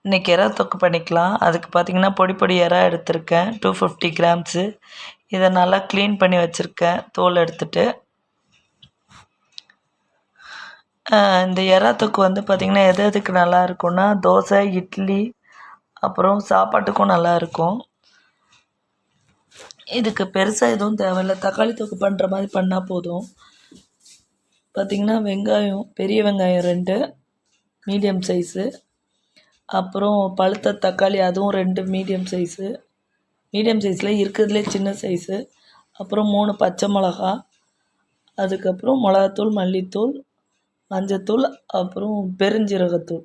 இன்றைக்கி எறா தொக்கு பண்ணிக்கலாம். அதுக்கு பார்த்திங்கன்னா பொடி பொடி எறா எடுத்திருக்கேன் 250 கிராம்ஸு. இதை நல்லா க்ளீன் பண்ணி வச்சுருக்கேன் தோல் எடுத்துட்டு. இந்த எறா தொக்கு வந்து பார்த்திங்கன்னா எதுக்கு நல்லா இருக்கும்னா தோசை, இட்லி, அப்புறம் சாப்பாட்டுக்கும் நல்லாயிருக்கும். இதுக்கு பெருசாக எதுவும் தேவையில்லை, தக்காளி தொக்கு பண்ணுற மாதிரி பண்ணால் போதும். பார்த்திங்கன்னா வெங்காயம், பெரிய வெங்காயம் 2 மீடியம் சைஸு, அப்புறம் பழுத்த தக்காளி அதுவும் 2 மீடியம் சைஸு, மீடியம் சைஸில் இருக்கிறதுலே சின்ன சைஸு, அப்புறம் 3 பச்சை மிளகா, அதுக்கப்புறம் மிளகாத்தூள், மல்லித்தூள், மஞ்சத்தூள், அப்புறம் பெருஞ்சீரகத்தூள்.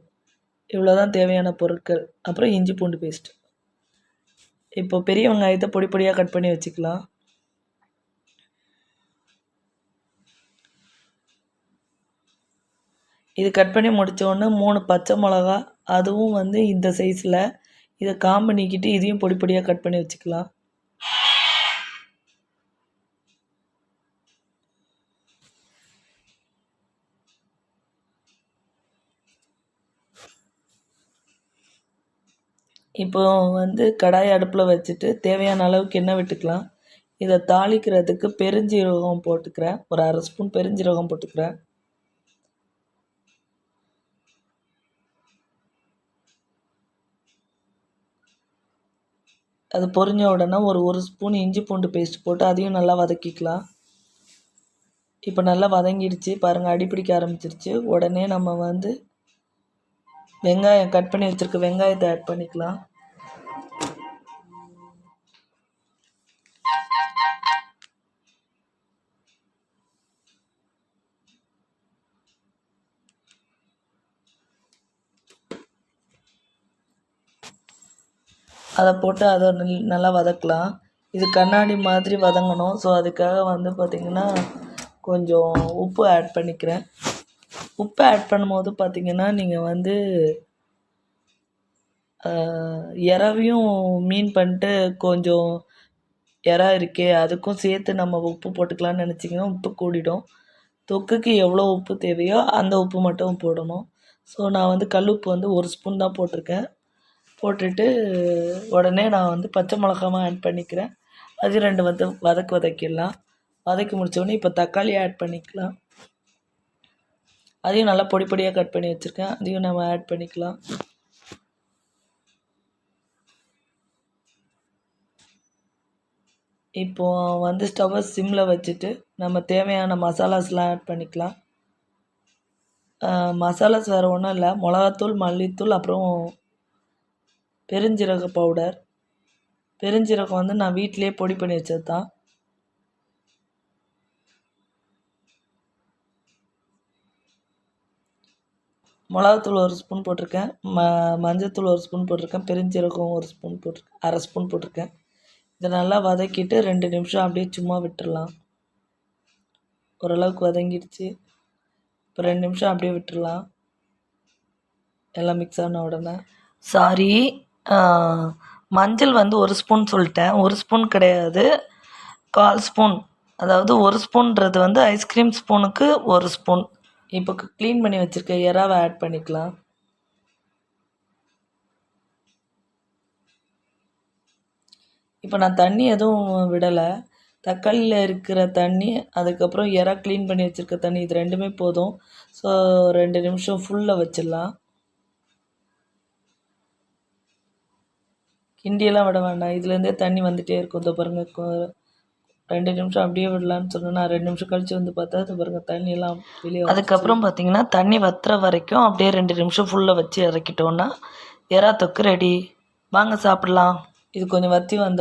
இவ்வளோ தான் தேவையான பொருட்கள். அப்புறம் இஞ்சி பூண்டு பேஸ்ட். இப்போ பெரிய வெங்காயத்தை பொடி பொடியாக கட் பண்ணி வச்சுக்கலாம். இது கட் பண்ணி முடித்தோடனே 3 பச்சை மிளகா, அதுவும் வந்து இந்த சைஸில். இதை காம்பு நீக்கிட்டு இதையும் பொடி பொடியாக கட் பண்ணி வச்சுக்கலாம். இப்போ வந்து கடாயை அடுப்பில் வச்சுட்டு தேவையான அளவுக்கு எண்ணெய் விட்டுக்கலாம். இதை தாளிக்கிறதுக்கு பெருஞ்சீரகம் போட்டுக்கிறேன். ஒரு 1/2 ஸ்பூன் பெருஞ்சீரகம் போட்டுக்கிறேன். அது பொரிஞ்ச உடனே ஒரு ஸ்பூன் இஞ்சி பூண்டு பேஸ்ட் போட்டு அதையும் நல்லா வதக்கிக்கலாம். இப்போ நல்லா வதங்கிடுச்சு பாருங்கள், அடிப்பிடிக்க ஆரம்பிச்சிருச்சு. உடனே நம்ம வந்து வெங்காயம் கட் பண்ணி வச்சுருக்க வெங்காயத்தை ஆட் பண்ணிக்கலாம். அதை போட்டு அதை நல்லா வதக்கலாம். இது கண்ணாடி மாதிரி வதங்கணும். ஸோ அதுக்காக வந்து பார்த்திங்கன்னா கொஞ்சம் உப்பு ஆட் பண்ணிக்கிறேன். உப்பு ஆட் பண்ணும்போது பார்த்திங்கன்னா நீங்கள் வந்து எறாவையும் மீன் பண்ணிட்டு கொஞ்சம் எறா இருக்கே அதுக்கும் சேர்த்து நம்ம உப்பு போட்டுக்கலான்னு நினச்சிங்கன்னா உப்பு கூடிடும். தொக்குக்கு எவ்வளோ உப்பு தேவையோ அந்த உப்பு மட்டும் போடணும். ஸோ நான் வந்து கல் உப்பு வந்து 1 ஸ்பூன் தான் போட்டிருக்கேன். போட்டுட்டு உடனே நான் வந்து பச்சை மிளகாவும் ஆட் பண்ணிக்கிறேன். அது 2 வந்து வதக்கிடலாம். வதக்கி முடித்தோடனே இப்போ தக்காளி ஆட் பண்ணிக்கலாம். அதையும் நல்லா பொடி பொடியாக கட் பண்ணி வச்சுருக்கேன். அதையும் நம்ம ஆட் பண்ணிக்கலாம். இப்போது வந்து ஸ்டவ்வை சிம்மில் வச்சுட்டு நம்ம தேவையான மசாலாஸ்லாம் ஆட் பண்ணிக்கலாம். மசாலாஸ் வேறு ஒன்றும் இல்லை, மிளகாத்தூள், மல்லித்தூள், அப்புறம் பெருஞ்சீரக பவுடர். பெருஞ்சீரகம் வந்து நான் வீட்டிலே பொடி பண்ணி வச்சது தான். மிளகாத்தூள் 1 ஸ்பூன் போட்டிருக்கேன். மஞ்சத்தூள் 1 ஸ்பூன் போட்டிருக்கேன். பெருஞ்சீரகம் 1 ஸ்பூன் போட்டிருக்கேன், 1/2 ஸ்பூன் போட்டிருக்கேன். இதை நல்லா வதக்கிட்டு 2 நிமிஷம் அப்படியே சும்மா விட்டுடலாம். ஓரளவுக்கு வதங்கிடுச்சு. இப்போ 2 நிமிஷம் அப்படியே விட்டுடலாம். எல்லாம் மிக்ஸ் ஆன உடனே சாரி, மஞ்சள் வந்து 1 ஸ்பூன் சொல்லிட்டேன். 1 ஸ்பூன் கிடையாது, 1/4 ஸ்பூன். அதாவது 1 ஸ்பூன்றது வந்து ஐஸ்கிரீம் ஸ்பூனுக்கு 1 ஸ்பூன். இப்போ க்ளீன் பண்ணி வச்சுருக்க எறாவை ஆட் பண்ணிக்கலாம். இப்போ நான் தண்ணி எதுவும் விடலை. தக்காளியில் இருக்கிற தண்ணி, அதுக்கப்புறம் எறா க்ளீன் பண்ணி வச்சுருக்க தண்ணி, இது 2மே போதும். ஸோ 2 நிமிஷம் ஃபுல்லாக வச்சிடலாம். கிண்டியெல்லாம் விட வேண்டாம், இதுலேருந்தே தண்ணி வந்துகிட்டே இருக்கும். இதோ பாருங்கள், 2 நிமிஷம் அப்படியே விடலான்னு சொன்னேன்னா 2 நிமிஷம் கழித்து வந்து பார்த்தா இது பாருங்கள் தண்ணியெல்லாம் வெளியே. அதுக்கப்புறம் பார்த்திங்கன்னா தண்ணி வற்றுற வரைக்கும் அப்படியே 2 நிமிஷம் ஃபுல்லாக வச்சு இறக்கிட்டோன்னா எறா தொக்கு ரெடி. வாங்க சாப்பிட்லாம். இது கொஞ்சம் வற்றி வந்த